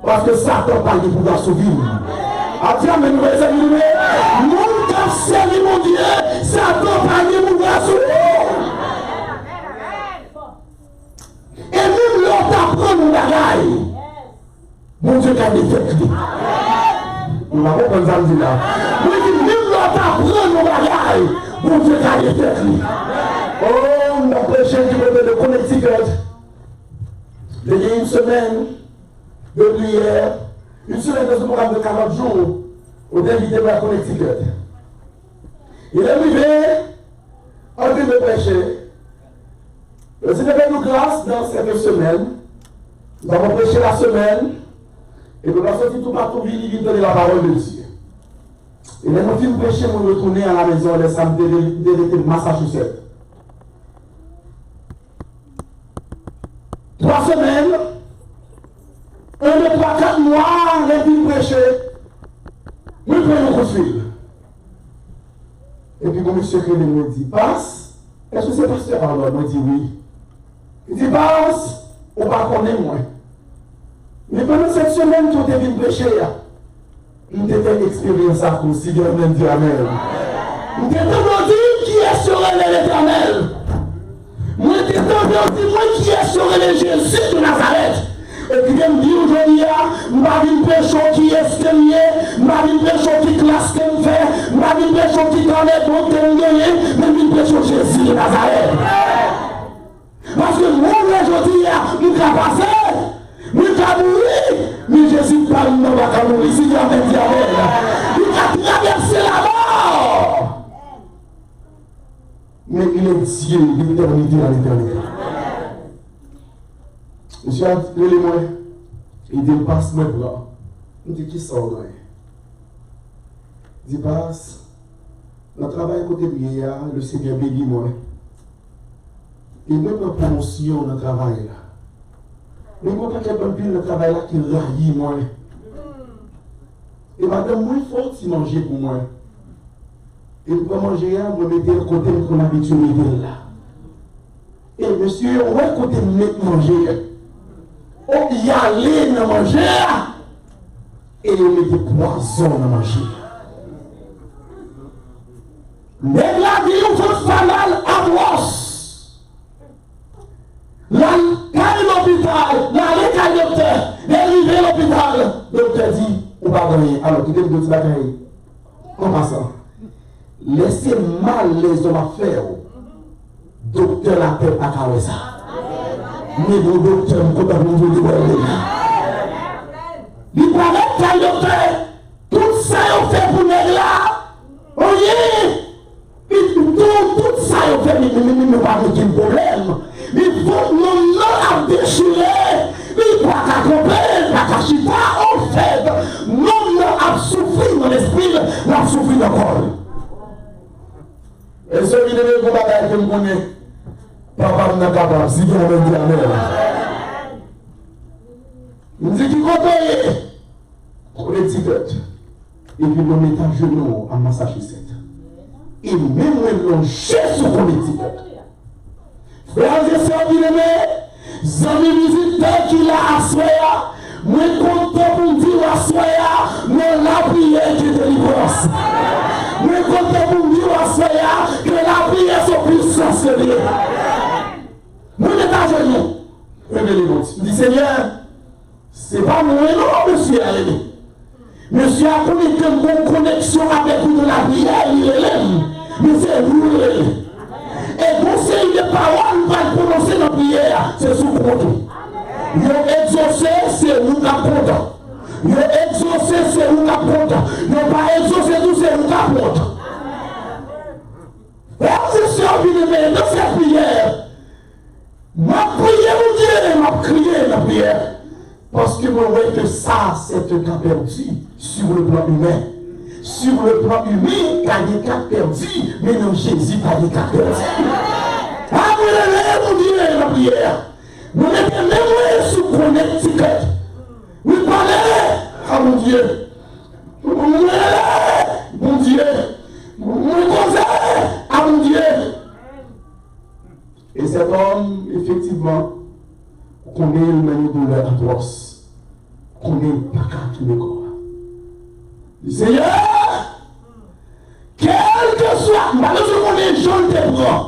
Parce que Satan parle de pouvoir sauver. Adieu, mes frères, mon cap servi mon Dieu, Satan parle de pouvoir sauver. Et même l'autre apprend mon bagaille. Mon Dieu, qu'a défait. On va pas comme ça me dit là. Même l'autre apprend mon bagaille. Mon Dieu, qu'a défait. Oh, on a prêché du côté de Connecticut. Il y a une semaine de prière, une semaine de ce programme de 40 jours, on est invité à Connecticut. Il est arrivé en train de prêcher. Le Seigneur fait nous grâce dans cette semaine. Nous avons prêché la semaine. Et nous avons sorti tout partout, il donner la parole de Dieu. Et nous avons fini de prêcher, nous retourner à la maison les samedis de Massachusetts. 3 semaines, 1, 2, 3, 4 mois, nous avons prêché. Nous prenons un coup de fil. Et puis, mon monsieur qui me dit, passe, est-ce que c'est pasteur? Alors, moi, dit oui. Il dit, passe, on va connaître moi. Mais pendant cette semaine, tout est venu prêcher. Nous avons une expérience à cause, si Dieu même dit Amen. Nous avons dit qui est sur l'Éternel. Nous avons dit moi qui est sur le Jésus de Nazareth. Et puis, je me dis aujourd'hui, je vais une personne qui est ce qu'elle est, je vais une personne qui classe qu'elle fait, je vais une personne qui connaît donc qu'elle est, mais une personne Jésus de Nazareth. Parce que moi, aujourd'hui, nous avons passé, nous avons mouru, mais Jésus parle, nous avons mourir, si Dieu avait dit Amen. Il a traversé la mort. Mais il est Dieu, l'éternité à l'éternité. Monsieur a dit, moi, il dépasse mes bras. Il dit, qui sort là? Il dit, passe. Notre travail côté de le Seigneur bénit moi. Et même la promotion dans le travail là. Mais quand quelqu'un peut le travail là qui raille moi. Et madame, moi, il faut aussi manger pour moi. Et pour manger, je vais mettre le côté qu'on a habitué de mettre là. Et monsieur, on va côté de mettre manger. On y allait dans manger. Et on met des poissons dans manger. Mais la vie, on fait pas mal à brosse. Là, quand l'hôpital, là, les docteur, arrivé à l'hôpital, le docteur dit, on va pas gagné. Alors, qui te dit pas gagné? Comment ça? Laissez mal les hommes à faire. Docteur la tête à carrer ça. Mais le docteur, vous pouvez vous dire, il paraît qu'un docteur, tout ça on fait pour nous là. Oui, tout ça on fait, mais pas de problème. Il faut nous à déchirer. Il pas qu'à comprendre, pas qu'à chita, en fait, non à souffrir dans l'esprit, à souffrir dans le corps. Et ce qui est le bagage que je connais, papa n'est pas capable, si vous avez dit amen. Il dit qu'il compte pour l'étiquette. Et puis on est à genoux à Massachusetts. Et même on jette sur ton étiquette. Frères et sœurs bien-aimés, amis visiteurs qui l'a assoyé, moi content pour dire assoyé, mais la prière qui est délivrance. Moi content pour dire assoyé, que la prière soit puissance de Dieu. Moi je suis à genoux. Je dis Seigneur, c'est pas moi non, monsieur Aléné. Monsieur a connu une bonne connexion avec vous de la prière, il l'aime. Mais c'est vous l'aimez. Et conseil de paroles va prononcer dans la prière, c'est sous compte. Vous exaucé, c'est vous qui compte. Vous exaucé, c'est vous qui compte. Vous pas exaucé, tout c'est vous qui compte. Frères et sœurs bien-aimés, dans cette prière, ma prière, mon Dieu, m'a crié la prière. Parce que vous voyez que ça, c'est un cas perdu sur le plan humain. Sur le plan humain, il y a des cas perdus, mais non, Jésus n'a des cas perdus. Ah, vous l'avez, mon Dieu, la prière. Vous l'avez même sous Connecticut. Vous parlez, ah mon Dieu. Vous l'avez, mon Dieu. Vous le ah mon Dieu. Et cet homme, effectivement, connaît le même douleur atroce, connaît pas qu'à tous les corps. Seigneur, quel que soit, malheureusement les gens te prennent,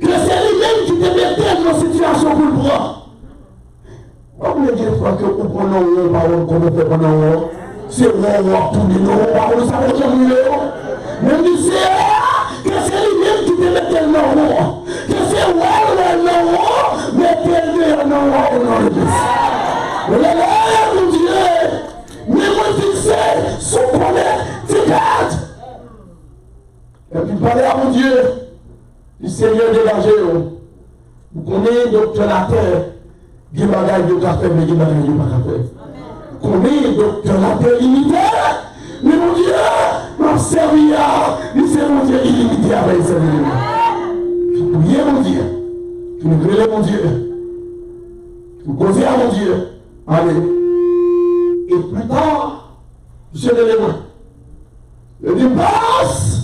que c'est lui-même qui te mettait dans une situation pour le prendre. Comme les gens que vous prenez en parole, comme vous prenez en c'est moi, tous les noms, parole, ça va jamais. Même dit, que c'est lui-même qui te mettait dans haut, que c'est moi, mais quel non, non, mon Dieu, mais moi fixé, sous connecticut. Et puis parler à mon Dieu, du Seigneur dégagé, vous connaissez docteur la terre, qui bagaille de café, mais qui bagaille de pas café. Vous connaissez docteur la terre limité, mais mon Dieu, m'a servi à, c'est mon Dieu illimité avec ses ennemis. Priez mon Dieu. Vous grillez mon Dieu. Vous causez à mon Dieu. Allez. Et plus tard, je ne l'ai pas. Je dis, passe!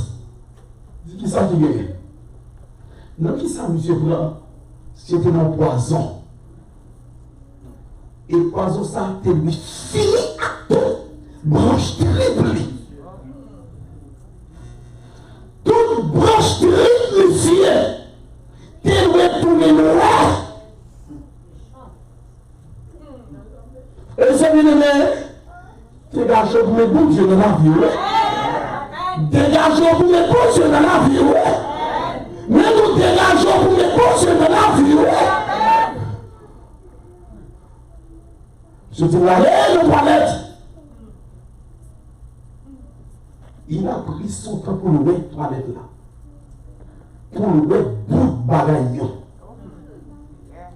Je dis, qui ça qui est? Non, qui ça, monsieur Blanc? C'était mon poison. Et le poison, ça a été lui fini à tout. Branche terrible. Toute branche terrible, monsieur. T'es retourné noir. Et c'est bien aimé. Dégagez pour mes bons Dieu dans la vie. Dégagez pour mes bons Dieu dans la vie. Mais nous dégageons pour mes bons Dieu dans la vie. Je dis, allez, le toilette. Il a pris son temps pour louer la toilette là. Pour louer bout de bagaille.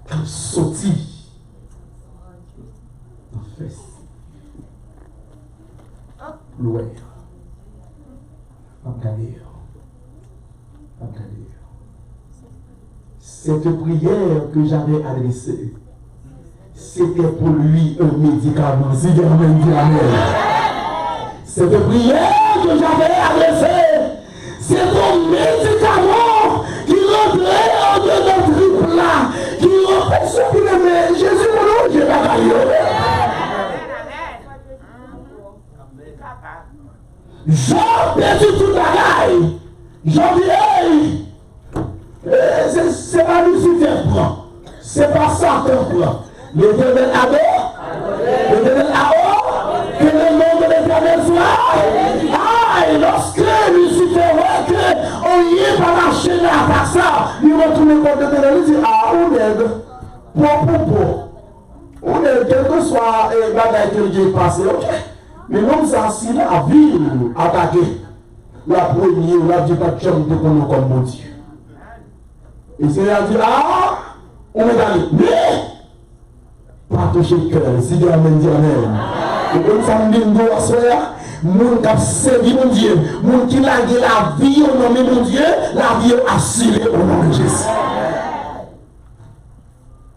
Comme sorti. En fait. Louer. Regarder. Cette prière que j'avais adressée, c'était pour lui un médicament. Si Germain dit amen. Cette prière que j'avais adressée, c'est un médicament qui rentrait en dedans de triple là, qui rentrait ce qu'il aimait. Jésus, mon nom, je vais gagner. Jean perdu tout bagaille. Jean dit, hey, c'est pas Lucifer prend, c'est pas Satan prend. L'éternel adore, l'éternel adore, que le nom de l'éternel on y est pas marché à ça. Il retourne contre le terrain, il dit ah, on est on est quel que soit le bagage qui est passé, ok. Mais non, ça, si la ville attaquée, la première, la vie pas de chum de comme bon Dieu. Et c'est là dit ah, on est allé. Mais, pas toucher le cœur, si Dieu amène Dieu amène. Et comme ça, on dit, nous, à ce moun qui a servi mon Dieu, moun qui a gagné la vie au nom de mon Dieu, la vie est assurée au nom de Jésus.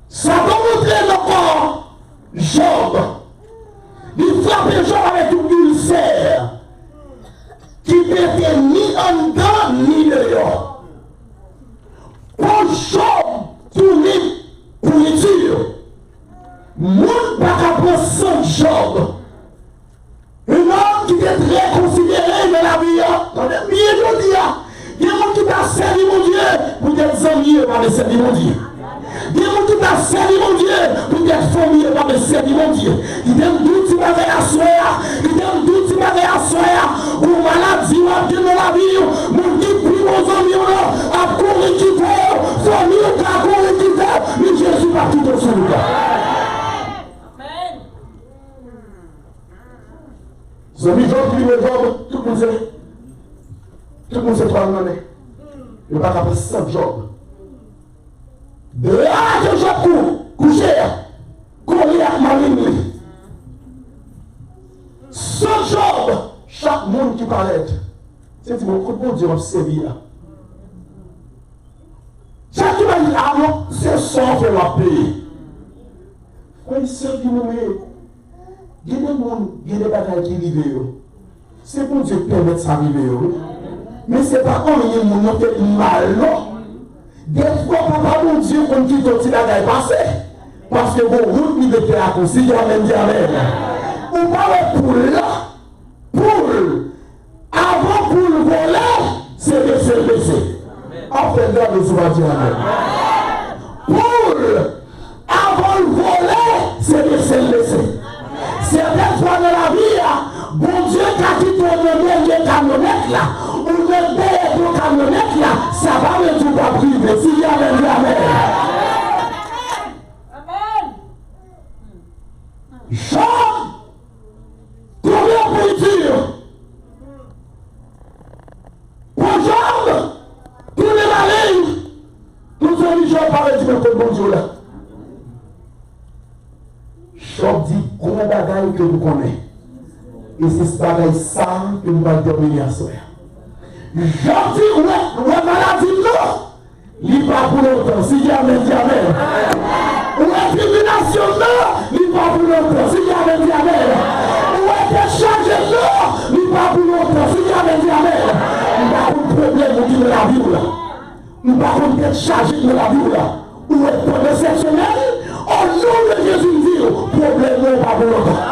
Ça peut montrer encore Job. Il frappe Job avec une ulcère qui n'était ni en dedans ni dehors. Pour Job, tourner pourriture. Moun pas qu'à prendre sans Job. Un homme qui est très considéré dans la vie, attendez, bien je dis, il y a des gens qui t'a servi mon Dieu pour des amis par le servir mon Dieu. Il y a des gens qui t'a servi mon Dieu pour des familles par le servir mon Dieu. Il y a tout qui m'a fait asseoir, il y a tout qui m'a fait asseoir, ou maladie, ou à bien dans la vie, mon Dieu, puis nos amis, à courir qui fait, famille, à courir qui fait, mais Jésus va tout au sous. Ce milieu qui me job, tout le monde sait 3 années. Il n'y a pas qu'à faire 5 jobs. De là que je couche, courir à ma ligne. 5 jobs, chaque monde qui paraît. C'est mon coup de bon Dieu observé là. Chaque qui m'a dit, ah non, c'est ça qu'on va payer. Oui, c'est qui nous met. Il y a des bagages qui arrivent. C'est pour Dieu permettre ça arriver. Mais ce n'est pas comme il y a des gens qui fait mal. Des fois, papa, mon Dieu, on quitte tout petit bagage passé. Parce que vos routes n'y étaient pas consignées, même dit amen. On parle pour là. Pour. Avant pour le voler, c'est de se laisser. En fait, là, nous allons dire amen. Pour. Avant le voler, c'est de se laisser. Certaines fois dans la vie, bon Dieu, quand il tourne le camionnette là, ou le paye pour camionnette là, ça va me tout pas priver. S'il y a même amen. Amen. Jean, combien pour dire? Pour Jean, tous les malins, tous les gens parlent du bon Dieu là. Job dit combien de bagailles que vous connaissez. Et c'est ce bagaille ça que nous allons terminer à soi. Job dit ouais, maladie non. Il n'est pas pour longtemps. Si jamais dit amen. Ouais, tribulation non. Il n'est pas pour longtemps. Si jamais dit amen. Ouais, décharge non. Il n'est pas pour longtemps. Si jamais dit amen. Nous n'avons pas de problème de la vie là. Nous n'avons pas de décharge de la vie là. Ou est-ce que c'est au nom de Jésus, problème n'est pas pour longtemps.